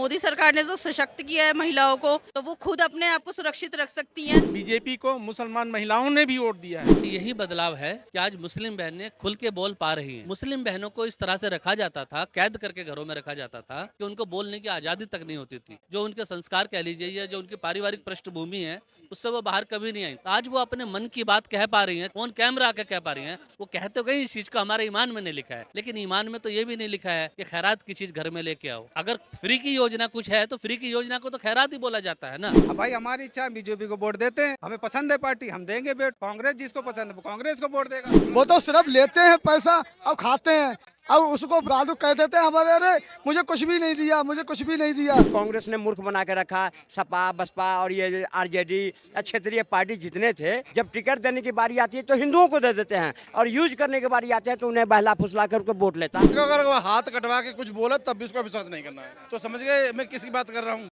मोदी सरकार ने तो सशक्त किया है महिलाओं को, तो वो खुद अपने आप को सुरक्षित रख सकती हैं। बीजेपी को मुसलमान महिलाओं ने भी वोट दिया है। यही बदलाव है कि आज मुस्लिम बहनें खुल के बोल पा रही हैं। मुस्लिम बहनों को इस तरह से रखा जाता था, कैद करके घरों में रखा जाता था कि उनको बोलने की आजादी तक नहीं होती थी। जो उनके संस्कार कह लीजिए या जो उनकी पारिवारिक पृष्ठभूमि है, उससे वो बाहर कभी नहीं आई। आज वो अपने मन की बात कह पा रही हैं, ऑन कैमरा आके कह पा रही हैं। वो कहते गई इस चीज को हमारे ईमान में नहीं लिखा है, लेकिन ईमान में तो ये भी नहीं लिखा है कि खैरात की चीज घर में लेके आओ। अगर फ्री की योजना कुछ है तो फ्री की योजना को तो खैरात ही बोला जाता है ना। अब भाई हमारी इच्छा है, बीजेपी को वोट देते हैं, हमें पसंद है पार्टी, हम देंगे वोट। कांग्रेस जिसको पसंद है वो कांग्रेस को वोट देगा। वो तो सिर्फ लेते हैं पैसा और खाते हैं, अब उसको बहादुर कह देते हैं हमारे, अरे मुझे कुछ भी नहीं दिया, मुझे कुछ भी नहीं दिया। कांग्रेस ने मूर्ख बना के रखा। सपा बसपा और ये आरजेडी क्षेत्रीय पार्टी जितने थे, जब टिकट देने की बारी आती है तो हिंदुओं को दे देते हैं, और यूज करने की बारी आते हैं तो उन्हें बहला फुसला कर उनको वोट लेता। अगर वो हाथ कटवा के कुछ बोला तब भी उसका विश्वास नहीं करना है। तो समझ गए मैं किसकी बात कर रहा हूँ।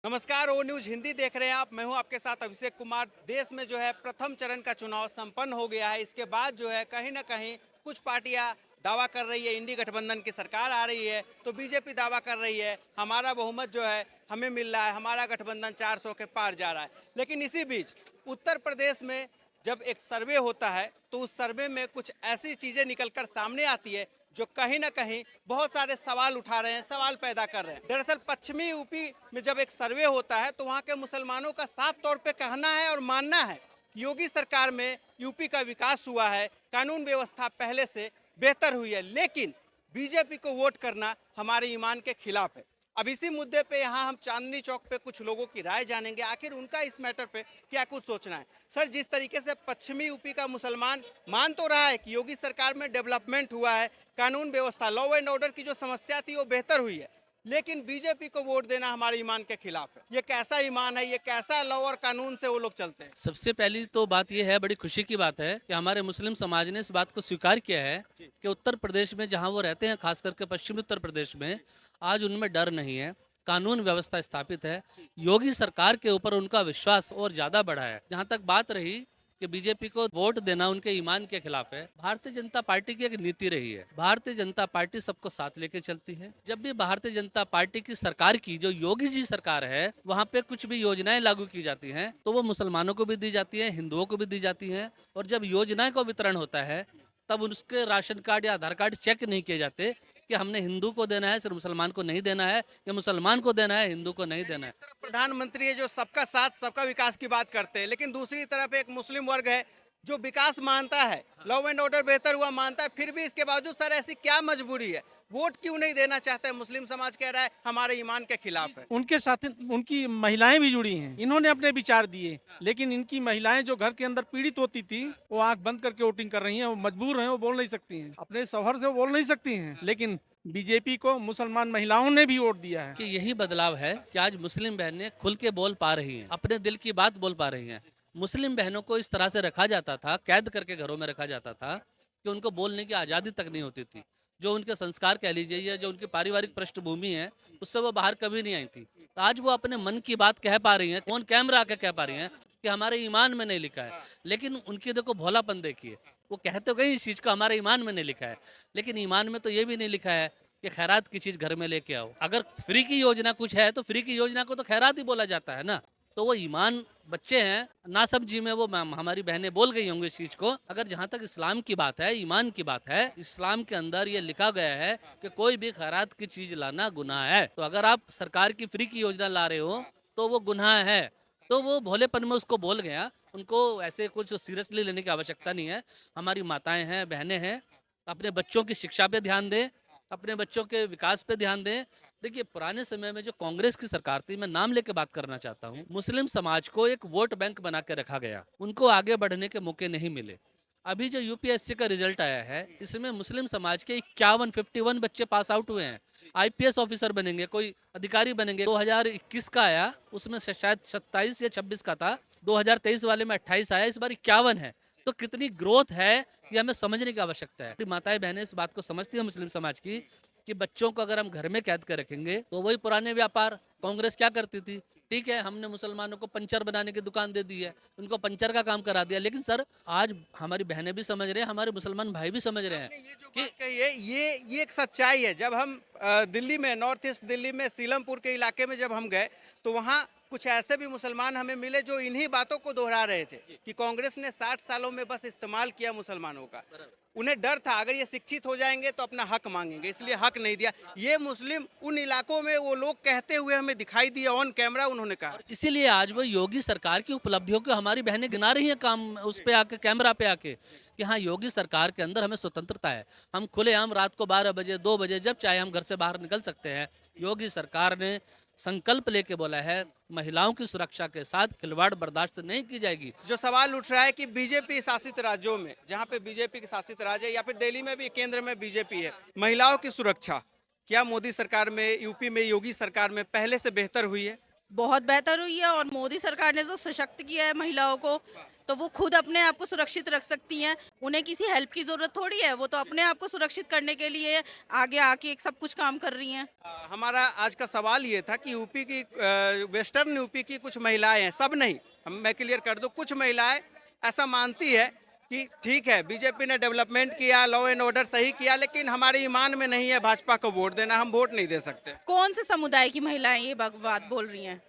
नमस्कार, ओ न्यूज हिंदी देख रहे हैं आप। मैं हूं आपके साथ अभिषेक कुमार। देश में जो है प्रथम चरण का चुनाव संपन्न हो गया है। इसके बाद जो है कहीं ना कहीं कुछ पार्टियां दावा कर रही है इंडी गठबंधन की सरकार आ रही है, तो बीजेपी दावा कर रही है हमारा बहुमत जो है हमें मिल रहा है, हमारा गठबंधन 400 के पार जा रहा है। लेकिन इसी बीच उत्तर प्रदेश में जब एक सर्वे होता है तो उस सर्वे में कुछ ऐसी चीज़ें निकलकर सामने आती है जो कहीं ना कहीं बहुत सारे सवाल उठा रहे हैं, सवाल पैदा कर रहे हैं। दरअसल पश्चिमी यूपी में जब एक सर्वे होता है तो वहाँ के मुसलमानों का साफ तौर पे कहना है और मानना है कि योगी सरकार में यूपी का विकास हुआ है, कानून व्यवस्था पहले से बेहतर हुई है, लेकिन बीजेपी को वोट करना हमारे ईमान के खिलाफ है। अब इसी मुद्दे पे यहाँ हम चांदनी चौक पे कुछ लोगों की राय जानेंगे, आखिर उनका इस मैटर पे क्या कुछ सोचना है। सर, जिस तरीके से पश्चिमी यूपी का मुसलमान मान तो रहा है कि योगी सरकार में डेवलपमेंट हुआ है, कानून व्यवस्था लॉ एंड ऑर्डर की जो समस्या थी वो बेहतर हुई है, लेकिन बीजेपी को वोट देना हमारे ईमान के खिलाफ है। ये कैसा ईमान है, ये कैसा लॉ और कानून से वो लोग चलते हैं? सबसे पहली तो बात यह है, बड़ी खुशी की बात है कि हमारे मुस्लिम समाज ने इस बात को स्वीकार किया है कि उत्तर प्रदेश में जहां वो रहते हैं, खास करके पश्चिमी उत्तर प्रदेश में, आज उनमें डर नहीं है, कानून व्यवस्था स्थापित है। योगी सरकार के ऊपर उनका विश्वास और ज्यादा बढ़ा है। जहां तक बात रही कि बीजेपी को वोट देना उनके ईमान के खिलाफ है, भारतीय जनता पार्टी की एक नीति रही है। भारतीय जनता पार्टी सबको साथ लेके चलती है। जब भी भारतीय जनता पार्टी की सरकार की, जो योगी जी सरकार है, वहाँ पे कुछ भी योजनाएं लागू की जाती हैं तो वो मुसलमानों को भी दी जाती है, हिंदुओं को भी दी जाती हैं। और जब योजनाएं का वितरण होता है तब उसके राशन कार्ड या आधार कार्ड चेक नहीं किए जाते कि हमने हिंदू को देना है, सिर्फ मुसलमान को नहीं देना है, या मुसलमान को देना है, हिंदू को नहीं देना है। प्रधानमंत्री है जो सबका साथ सबका विकास की बात करते हैं, लेकिन दूसरी तरफ एक मुस्लिम वर्ग है जो विकास मानता है, लॉ एंड ऑर्डर बेहतर हुआ मानता है, फिर भी इसके बावजूद सर ऐसी क्या मजबूरी है, वोट क्यों नहीं देना चाहता है? मुस्लिम समाज कह रहा है हमारे ईमान के खिलाफ है। उनके साथ उनकी महिलाएं भी जुड़ी हैं, इन्होंने अपने विचार दिए, लेकिन इनकी महिलाएं जो घर के अंदर पीड़ित होती थी वो आंख बंद करके वोटिंग कर रही हैं। वो मजबूर हैं, वो बोल नहीं सकती हैं, अपने शौहर से वो बोल नहीं सकती हैं, लेकिन बीजेपी को मुसलमान महिलाओं ने भी वोट दिया है। कि यही बदलाव है कि आज मुस्लिम बहनें खुल के बोल पा रही हैं, अपने दिल की बात बोल पा रही हैं। मुस्लिम बहनों को इस तरह से रखा जाता था, कैद करके घरों में रखा जाता था कि उनको बोलने की आज़ादी तक नहीं होती थी। जो उनके संस्कार कह लीजिए या जो उनकी पारिवारिक पृष्ठभूमि है, उससे वो बाहर कभी नहीं आई थी। तो आज वो अपने मन की बात कह पा रही हैं, ऑन कैमरा आके कह पा रही हैं कि हमारे ईमान में नहीं लिखा है। लेकिन उनकी देखो भोलापन देखिए, वो कहते गई इस चीज़ को हमारे ईमान में नहीं लिखा है, लेकिन ईमान में तो ये भी नहीं लिखा है कि खैरात की चीज़ घर में लेके आओ। अगर फ्री की योजना कुछ है तो फ्री की योजना को तो खैरात ही बोला जाता है ना। तो वो ईमान बच्चे हैं, ना समझी में वो हमारी बहनें बोल गई होंगी इस चीज को। अगर जहाँ तक इस्लाम की बात है, ईमान की बात है, इस्लाम के अंदर ये लिखा गया है कि कोई भी खैरात की चीज लाना गुनाह है। तो अगर आप सरकार की फ्री की योजना ला रहे हो तो वो गुनाह है। तो वो भोलेपन में उसको बोल गया, उनको ऐसे कुछ सीरियसली लेने की आवश्यकता नहीं है। हमारी माताएं हैं, बहनें हैं, अपने बच्चों की शिक्षा पे ध्यान दें, अपने बच्चों के विकास पे ध्यान दें। देखिए, पुराने समय में जो कांग्रेस की सरकार थी, मैं नाम लेके बात करना चाहता हूँ, मुस्लिम समाज को एक वोट बैंक बना के रखा गया, उनको आगे बढ़ने के मौके नहीं मिले। अभी जो यूपीएससी का रिजल्ट आया है, इसमें मुस्लिम समाज के 51 बच्चे पास आउट हुए हैं, आईपीएस ऑफिसर बनेंगे, कोई अधिकारी बनेंगे। 2021 का आया, उसमें से शायद 27 या 26 का था, 2023 वाले में 28 आया, इस बार 51 है। तो कितनी ग्रोथ है ये हमें समझने की आवश्यकता है। माताएं बहनें इस बात को समझती हैं मुस्लिम समाज की कि बच्चों को अगर हम घर में कैद कर रखेंगे तो वही पुराने व्यापार कांग्रेस क्या करती थी। ठीक है, हमने मुसलमानों को पंचर बनाने की दुकान दे दी है, उनको पंचर का काम करा दिया, लेकिन सर आज हमारी बहनें भी समझ रहे हैं, हमारे मुसलमान भाई भी समझ रहे हैं ये जो बात कही है ये एक सच्चाई है। जब हम दिल्ली में, नॉर्थ ईस्ट दिल्ली में सीलमपुर के इलाके में जब हम गए तो वहाँ कुछ ऐसे भी मुसलमान हमें मिले जो इन्हीं बातों को दोहरा रहे थे कि कांग्रेस ने 60 सालों में बस इस्तेमाल किया मुसलमानों का। उन्हें डर था अगर ये शिक्षित हो जाएंगे तो अपना हक मांगेंगे, इसलिए हक नहीं दिया। ये मुस्लिम उन इलाकों में वो लोग कहते हुए हमें दिखाई दिया, ऑन कैमरा उन्होंने कहा। इसीलिए आज वो योगी सरकार की उपलब्धियों को हमारी बहनें गिना रही हैं काम उस पे आके, कैमरा पे आके, कि हाँ योगी सरकार के अंदर हमें स्वतंत्रता है, हम खुलेआम रात को 12 बजे 2 बजे जब चाहे हम घर से बाहर निकल सकते हैं। योगी सरकार ने संकल्प लेके बोला है महिलाओं की सुरक्षा के साथ खिलवाड़ बर्दाश्त नहीं की जाएगी। जो सवाल उठ रहा है कि बीजेपी शासित राज्यों में, जहाँ पे बीजेपी के शासित राज्य है या फिर दिल्ली में भी केंद्र में बीजेपी है, महिलाओं की सुरक्षा क्या मोदी सरकार में, यूपी में योगी सरकार में पहले से बेहतर हुई है? बहुत बेहतर हुई है। और मोदी सरकार ने जो सशक्त किया है महिलाओं को, तो वो खुद अपने आप को सुरक्षित रख सकती हैं, उन्हें किसी हेल्प की जरूरत थोड़ी है, वो तो अपने आप को सुरक्षित करने के लिए आगे आके एक सब कुछ काम कर रही हैं। हमारा आज का सवाल ये था कि यूपी की, वेस्टर्न यूपी की कुछ महिलाएं हैं, सब नहीं, मैं क्लियर कर दूं, कुछ महिलाएं ऐसा मानती है कि ठीक है बीजेपी ने डेवलपमेंट किया, लॉ एंड ऑर्डर सही किया, लेकिन हमारे ईमान में नहीं है भाजपा को वोट देना, हम वोट नहीं दे सकते। कौन से समुदाय की महिलाएं ये बात बोल रही हैं?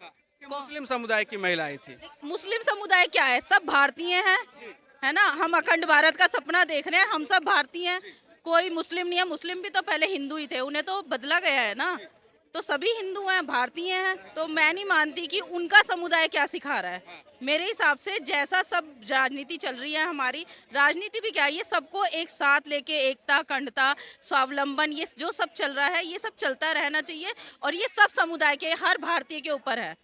मुस्लिम समुदाय की महिलाएं थी। मुस्लिम समुदाय क्या है, सब भारतीय हैं, है ना। हम अखंड भारत का सपना देख रहे हैं, हम सब भारतीय हैं, कोई मुस्लिम नहीं है। मुस्लिम भी तो पहले हिंदू ही थे, उन्हें तो बदला गया है ना, तो सभी हिंदू हैं, भारतीय हैं। तो मैं नहीं मानती कि उनका समुदाय क्या सिखा रहा है। मेरे हिसाब से जैसा सब राजनीति चल रही है, हमारी राजनीति भी क्या है, ये सबको एक साथ लेके एकता, अखंडता, स्वावलंबन, ये जो सब चल रहा है ये सब चलता रहना चाहिए। और ये सब समुदाय के, हर भारतीय के ऊपर है।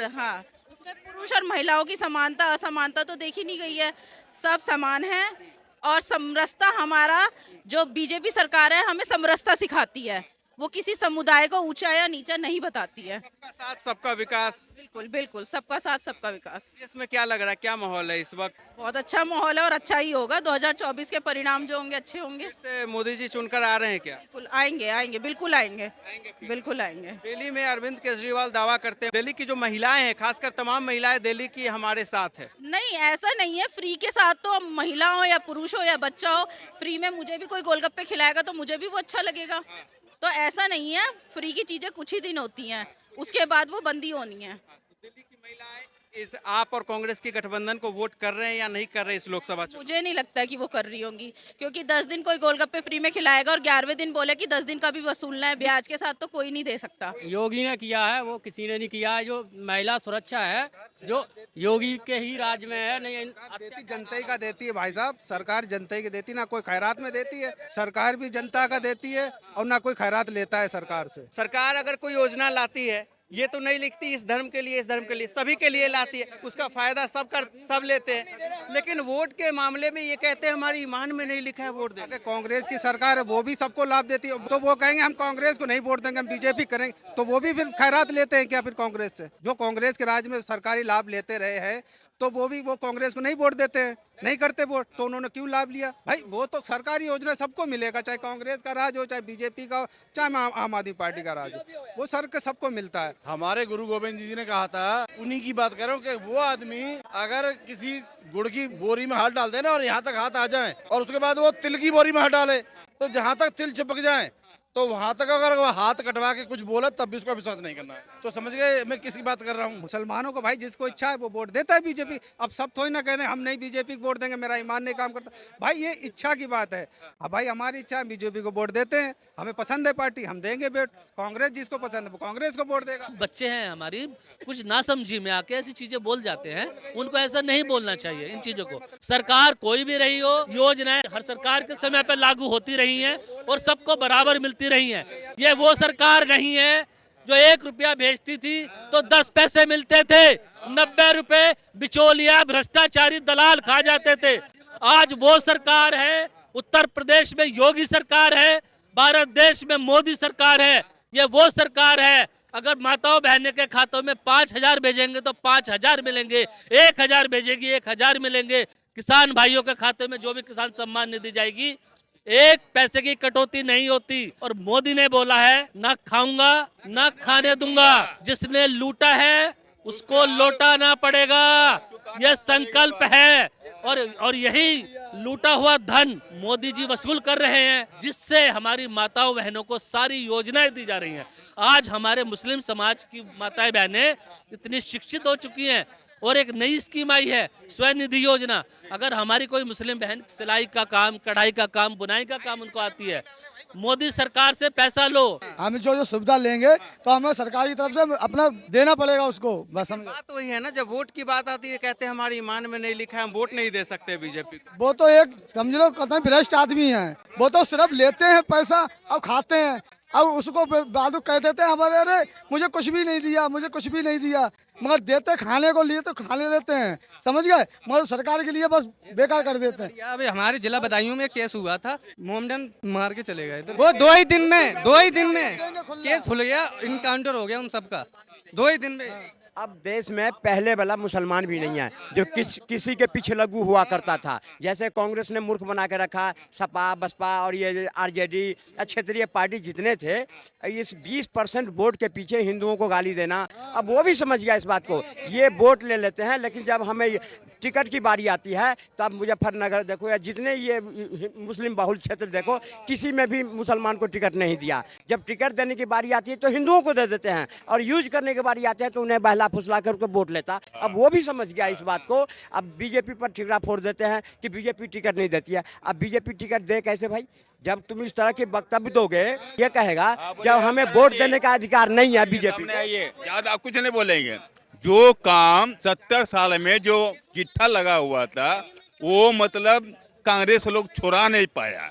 हाँ, इसमें पुरुष और महिलाओं की समानता असमानता तो देखी नहीं गई है, सब समान है। और समरसता, हमारा जो बीजेपी सरकार है हमें समरसता सिखाती है, वो किसी समुदाय को ऊंचा या नीचा नहीं बताती है। सबका साथ सबका विकास। बिल्कुल बिल्कुल, सबका साथ सबका विकास। इसमें क्या लग रहा है, क्या माहौल है इस वक्त? बहुत अच्छा माहौल है और अच्छा ही होगा। 2024 के परिणाम जो होंगे अच्छे होंगे। फिर से मोदी जी चुनकर आ रहे हैं क्या? बिल्कुल आएंगे, आएंगे, बिल्कुल आएंगे, बिल्कुल आएंगे। दिल्ली में अरविंद केजरीवाल दावा करते हैं दिल्ली की जो महिलाएं हैं, खासकर तमाम महिलाएं दिल्ली की हमारे साथ है। नहीं, ऐसा नहीं है। फ्री के साथ तो महिला हो या पुरुष हो या बच्चा हो, फ्री में मुझे भी कोई गोलगप्पे खिलाएगा तो मुझे भी वो अच्छा लगेगा। तो ऐसा नहीं है, फ्री की चीजें कुछ ही दिन होती हैं, उसके बाद वो बंदी होनी है। दिल्ली की महिलाएं इस आप और कांग्रेस के गठबंधन को वोट कर रहे हैं या नहीं कर रहे इस लोकसभा चुनाव? मुझे नहीं लगता कि वो कर रही होंगी, क्योंकि 10 दिन कोई गोलगप्पे फ्री में खिलाएगा और 11वें दिन बोले कि 10 दिन का भी वसूलना है ब्याज के साथ, तो कोई नहीं दे सकता। योगी ने किया है, वो किसी ने नहीं किया है। जो महिला सुरक्षा है जो योगी के ही राज में है। नहीं देती जनता ही का देती है भाई साहब, सरकार जनता ही की देती, ना कोई खैरात में देती है। सरकार भी जनता का देती है और ना कोई खैरात लेता है सरकार से। सरकार अगर कोई योजना लाती है, ये तो नहीं लिखती इस धर्म के लिए, इस धर्म के लिए, सभी के लिए लाती है, उसका फायदा सब लेते हैं। लेकिन वोट के मामले में ये कहते हैं हमारी ईमान में नहीं लिखा है वोट देना। कांग्रेस की सरकार है, वो भी सबको लाभ देती है, तो वो कहेंगे हम कांग्रेस को नहीं वोट देंगे, हम बीजेपी करेंगे, तो वो भी फिर खैरात लेते हैं क्या फिर कांग्रेस से? जो कांग्रेस के राज में सरकारी लाभ लेते रहे हैं तो वो भी वो कांग्रेस को नहीं वोट देते हैं, नहीं करते वोट, तो उन्होंने क्यों लाभ लिया? भाई वो तो सरकारी योजना सबको मिलेगा, चाहे कांग्रेस का राज हो, चाहे बीजेपी का हो, चाहे आम आदमी पार्टी का राज हो, वो सर के सबको मिलता है। हमारे गुरु गोविंद जी ने कहा था, उन्हीं की बात कर रहा हूँ कि वो आदमी अगर किसी गुड़ की बोरी में हाथ डाल दे ना और यहाँ तक हाथ आ जाए और उसके बाद वो तिल की बोरी में हाथ डाले तो जहाँ तक तिल चिपक जाए, तो वहां तक अगर वो हाथ कटवा के कुछ बोला तब भी उसका विश्वास नहीं करना है। तो समझ गए मैं किसकी बात कर रहा हूँ? मुसलमानों को भाई जिसको इच्छा है वो वोट देता है बीजेपी। अब सब थोड़ी ना कहते हैं हम नहीं बीजेपी को वोट देंगे, मेरा ईमान नहीं काम करता। भाई ये इच्छा की बात है। अब भाई हमारी इच्छा है, बीजेपी को वोट देते हैं, हमें पसंद है पार्टी, हम देंगे वोट। कांग्रेस जिसको पसंद है वो कांग्रेस को वोट देगा। बच्चे हैं हमारी, कुछ नासमझी में आके ऐसी चीजें बोल जाते हैं, उनको ऐसा नहीं बोलना चाहिए। इन चीजों को सरकार कोई भी रही हो, योजनाएं हर सरकार के समय पर लागू होती रही हैं और सबको बराबर मिलती रही हैं। ये वो सरकार नहीं है जो 1 रुपया भेजती थी तो 10 पैसे मिलते थे, 90 रुपए बिचौलिया भ्रष्टाचारी दलाल खा जाते थे। आज वो सरकार है, उत्तर प्रदेश में योगी सरकार है, भारत देश में मोदी सरकार है। ये वो सरकार है, अगर माताओं बहनों के खातों में 5,000 भेजेंगे तो 5,000 मिलेंगे, 1,000 भेजेगी 1,000 मिलेंगे, किसान भाइयों के खाते में जो भी किसान सम्मान निधि जाएगी, एक पैसे की कटौती नहीं होती। और मोदी ने बोला है, ना खाऊंगा ना खाने दूंगा, जिसने लूटा है उसको लौटाना पड़ेगा, यह संकल्प है। और यही लूटा हुआ धन मोदी जी वसूल कर रहे हैं, जिससे हमारी माताओं बहनों को सारी योजनाएं दी जा रही हैं। आज हमारे मुस्लिम समाज की माताएं बहनें इतनी शिक्षित हो चुकी हैं और एक नई स्कीम आई है, स्वनिधि योजना। अगर हमारी कोई मुस्लिम बहन सिलाई का काम, कढ़ाई का काम, बुनाई का काम उनको आती है, मोदी सरकार से पैसा लो। हम जो सुविधा लेंगे तो हमें सरकार की तरफ से अपना देना पड़ेगा उसको, बस हम। बात वही है ना, जब वोट की बात आती है कहते हैं हमारे ईमान में नहीं लिखा है, हम वोट नहीं दे सकते बीजेपी को। वो तो एक समझ लो कतई भ्रष्ट आदमी है, वो तो सिर्फ लेते हैं पैसा और खाते हैं और उसको बाद कह देते हैं हमारे, अरे मुझे कुछ भी नहीं दिया, मुझे कुछ भी नहीं दिया, मगर देते खाने को लिए तो खाने लेते हैं, समझ गए, मगर सरकार के लिए बस बेकार कर देते हैं। अभी हमारे जिला बदायूं में केस हुआ था, मोमडन मार के चले गए थे, वो 2 ही दिन में केस खुल गया, इनकाउंटर हो गया उन सबका 2 ही दिन में। अब देश में पहले वाला मुसलमान भी नहीं है जो किसी के पीछे लगू हुआ करता था। जैसे कांग्रेस ने मूर्ख बना के रखा, सपा बसपा और ये आरजेडी क्षेत्रीय पार्टी जितने थे, इस 20% वोट के पीछे हिंदुओं को गाली देना, अब वो भी समझ गया इस बात को। ये वोट ले लेते हैं, लेकिन जब हमें टिकट की बारी आती है तब मुजफ्फरनगर देखो या जितने ये मुस्लिम बहुल क्षेत्र देखो, किसी में भी मुसलमान को टिकट नहीं दिया। जब टिकट देने की बारी आती है तो हिंदुओं को दे देते हैं, और यूज करने की बारी आती है तो उन्हें बहला फुसला करके वोट लेता। अब वो भी समझ गया इस बात को। अब बीजेपी पर ठिकरा फोड़ देते हैं कि बीजेपी टिकट नहीं देती है। अब बीजेपी टिकट दे कैसे भाई? जब तुम इस तरह के वक्तव्य दोगे, ये कहेगा जब हमें वोट देने का अधिकार नहीं है बीजेपी। ज्यादा कुछ नहीं बोलेंगे। जो काम 70 साल में जो गिट्ठा लगा हुआ था, वो मतलब कांग्रेस लोग छोड़ा नहीं पाया।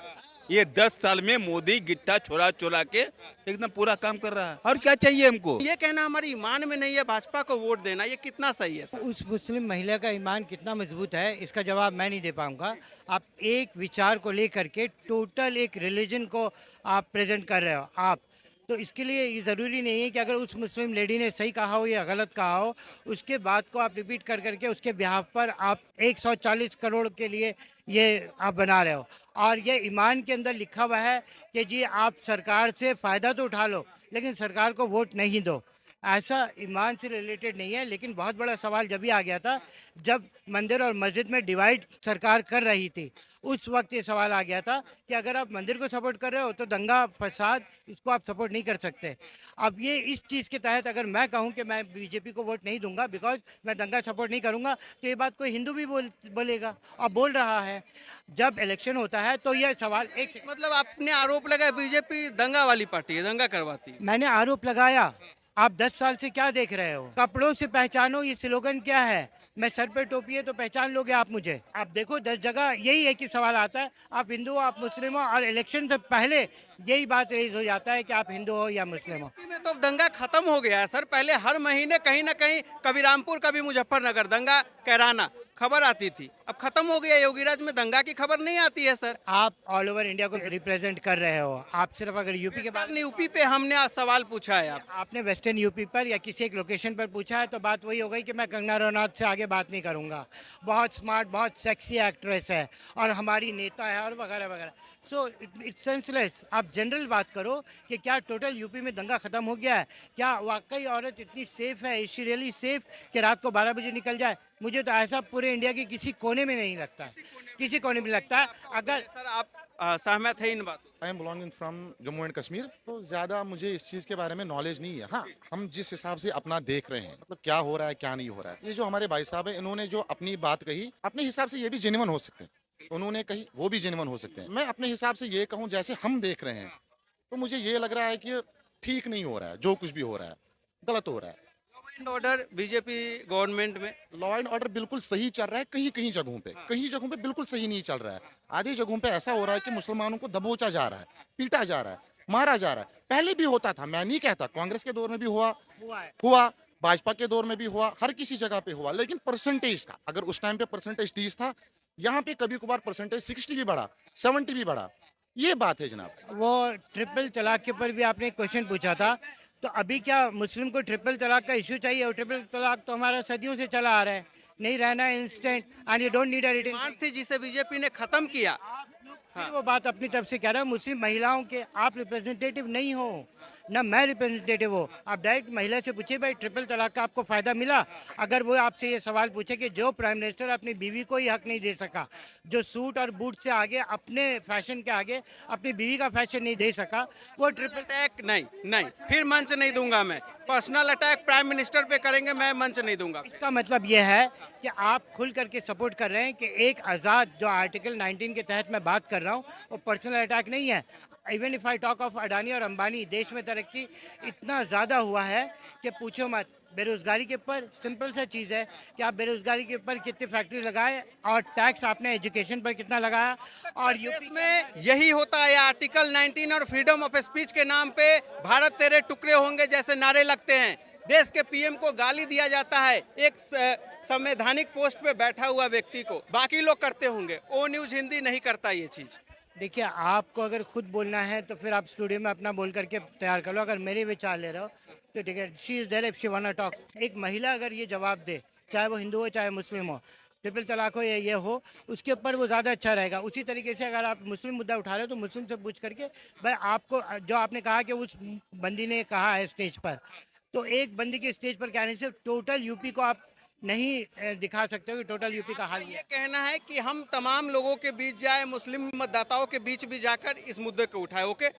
ये 10 साल में मोदी गिट्ठा छोड़ा के एकदम पूरा काम कर रहा है। और क्या चाहिए हमको? ये कहना हमारे ईमान में नहीं है भाजपा को वोट देना, ये कितना सही है? उस मुस्लिम महिला का ईमान कितना मजबूत है, इसका जवाब मैं नहीं दे पाऊंगा। आप एक विचार को लेकर के टोटल एक रिलीजन को आप प्रेजेंट कर रहे हो आप, तो इसके लिए ये ज़रूरी नहीं है कि अगर उस मुस्लिम लेडी ने सही कहा हो या गलत कहा हो, उसके बात को आप रिपीट कर करके उसके बिहाफ पर आप 140 करोड़ के लिए ये आप बना रहे हो। और ये ईमान के अंदर लिखा हुआ है कि जी आप सरकार से फ़ायदा तो उठा लो, लेकिन सरकार को वोट नहीं दो। ऐसा ईमान से रिलेटेड नहीं है। लेकिन बहुत बड़ा सवाल जब भी आ गया था जब मंदिर और मस्जिद में डिवाइड सरकार कर रही थी, उस वक्त ये सवाल आ गया था कि अगर आप मंदिर को सपोर्ट कर रहे हो तो दंगा फसाद इसको आप सपोर्ट नहीं कर सकते। अब ये इस चीज़ के तहत अगर मैं कहूँ कि मैं बीजेपी को वोट नहीं दूंगा बिकॉज मैं दंगा सपोर्ट नहीं करूँगा, तो ये बात कोई हिंदू भी बोलेगा और बोल रहा है। जब इलेक्शन होता है तो यह सवाल एक मतलब आपने आरोप लगाया बीजेपी दंगा वाली पार्टी है, दंगा करवाती है। मैंने आरोप लगाया। आप 10 साल से क्या देख रहे हो? कपड़ों से पहचानो, ये स्लोगन क्या है? मैं सर पे टोपी है तो पहचान लोगे आप मुझे। आप देखो 10 जगह यही है कि सवाल आता है, आप हिंदू हो आप मुस्लिम हो, और इलेक्शन से पहले यही बात रेज हो जाता है कि आप हिंदू हो या मुस्लिम हो। में तो दंगा खत्म हो गया है सर। पहले हर महीने कहीं ना कहीं कभी रामपुर कभी मुजफ्फरनगर दंगा कहराना खबर आती थी, अब खत्म हो गया। योगीराज में दंगा की खबर नहीं आती है सर। आप ऑल ओवर इंडिया को रिप्रेजेंट कर रहे हो, आप सिर्फ अगर यूपी के बारे में यूपी पे हमने आज सवाल पूछा है। आपने वेस्टर्न यूपी पर या किसी एक लोकेशन पर पूछा है तो बात वही हो गई कि मैं कंगना रनौत से आगे बात नहीं करूंगा। बहुत स्मार्ट, बहुत सेक्सी एक्ट्रेस है और हमारी नेता है और वगैरह वगैरह। So it's senseless. आप जनरल बात करो कि क्या टोटल यूपी में दंगा खत्म हो गया है? क्या वाकई औरत इतनी सेफ है, इज शी रियली सेफ कि रात को 12 बजे निकल जाए? मुझे तो ऐसा पूरे इंडिया के किसी कोने में नहीं लगता, किसी कोने में लगता है। अगर सर आप सहमत है इन बातों? I am belonging from Jammu and Kashmir, तो ज़्यादा मुझे इस चीज़ के बारे में नॉलेज नहीं है। हाँ, हम जिस हिसाब से अपना देख रहे हैं, मतलब क्या हो रहा है क्या नहीं हो रहा है, ये जो हमारे भाई साहब हैं इन्होंने जो अपनी बात कही, अपने हिसाब से ये भी जेन्युइन हो सकते हैं। उन्होंने कही वो भी जेन्युइन हो सकते हैं। मैं अपने हिसाब से ये कहूँ जैसे हम देख रहे हैं तो मुझे ये लग रहा है कि ठीक नहीं हो रहा है, जो कुछ भी हो रहा है गलत हो रहा है। Law and order BJP government में लॉ एंड ऑर्डर बिल्कुल सही चल रहा है, कहीं जगहों पे बिल्कुल सही नहीं चल रहा है। आधी जगहों पे ऐसा हो रहा है कि मुसलमानों को दबोचा जा रहा है, पीटा जा रहा है, मारा जा रहा है। पहले भी होता था, मैं नहीं कहता, कांग्रेस के दौर में भी हुआ, भाजपा के दौर में भी हुआ, हर किसी जगह पे हुआ। लेकिन परसेंटेज का, अगर उस टाइम पे परसेंटेज 30 था, यहाँ पे कभी कभार परसेंटेज 60 भी बढ़ा, 70 भी बढ़ा। ये बात है जनाब। वो ट्रिपल तलाक के ऊपर भी आपने एक क्वेश्चन पूछा था, तो अभी क्या मुस्लिम को ट्रिपल तलाक का इशू चाहिए? और ट्रिपल तलाक तो हमारा सदियों से चला आ रहा है। नहीं रहना है instant, and you don't need a written. Demand थी जिसे बीजेपी ने खत्म किया। फिर वो बात अपनी तरफ से कह रहा है, मुस्लिम महिलाओं के आप रिप्रेजेंटेटिव नहीं हो, ना मैं रिप्रेजेंटेटिव हो। आप डायरेक्ट महिला से पूछिए, भाई ट्रिपल तलाक का आपको फ़ायदा मिला? अगर वो आपसे ये सवाल पूछे कि जो प्राइम मिनिस्टर अपनी बीवी को ही हक नहीं दे सका, जो सूट और बूट से आगे अपने फैशन के आगे अपनी बीवी का फैशन नहीं दे सका, वो ट्रिपल अटैक नहीं, फिर मंच नहीं दूंगा मैं। पर्सनल अटैक प्राइम मिनिस्टर पे करेंगे, मैं मंच नहीं दूंगा। इसका मतलब ये है कि आप खुल करके सपोर्ट कर रहे हैं कि एक आज़ाद, जो आर्टिकल 19 के तहत मैं बात कर रहा हूँ, वो पर्सनल अटैक नहीं है। Even if I talk of Adani और अंबानी, देश में तरक्की इतना ज़्यादा हुआ है कि पूछो मत। बेरोज़गारी के ऊपर सिंपल सा चीज़ है कि आप बेरोज़गारी के ऊपर कितनी फैक्ट्री लगाए और टैक्स आपने एजुकेशन पर कितना लगाया, और यूपी में यही होता है। आर्टिकल 19 और फ्रीडम ऑफ स्पीच के नाम पे भारत तेरे टुकड़े होंगे जैसे नारे लगते हैं। देश के पीएम को गाली दिया जाता है, एक संवैधानिक पोस्ट पे बैठा हुआ व्यक्ति को। बाकी लोग करते होंगे, ओ न्यूज़ हिंदी नहीं करता ये चीज़। देखिए, आपको अगर खुद बोलना है तो फिर आप स्टूडियो में अपना बोल करके तैयार कर लो। अगर मेरे विचार ले रहे हो तो ठीक है, she is there if she want to talk. एक महिला अगर ये जवाब दे, चाहे वो हिंदू हो चाहे मुस्लिम हो, ट्रिपल तलाक हो या ये हो, उसके ऊपर वो ज़्यादा अच्छा रहेगा। उसी तरीके से अगर आप मुस्लिम मुद्दा उठा रहे हो तो मुस्लिम से पूछ करके, भाई आपको जो आपने कहा कि उस बंदी ने कहा है स्टेज पर, तो एक बंदी के स्टेज पर कहने से टोटल यूपी को आप नहीं दिखा सकते हो कि टोटल यूपी का हाल ये ये है। कहना है कि हम तमाम लोगों के बीच जाए, मुस्लिम मतदाताओं के बीच भी जाकर इस मुद्दे को उठाए। ओके।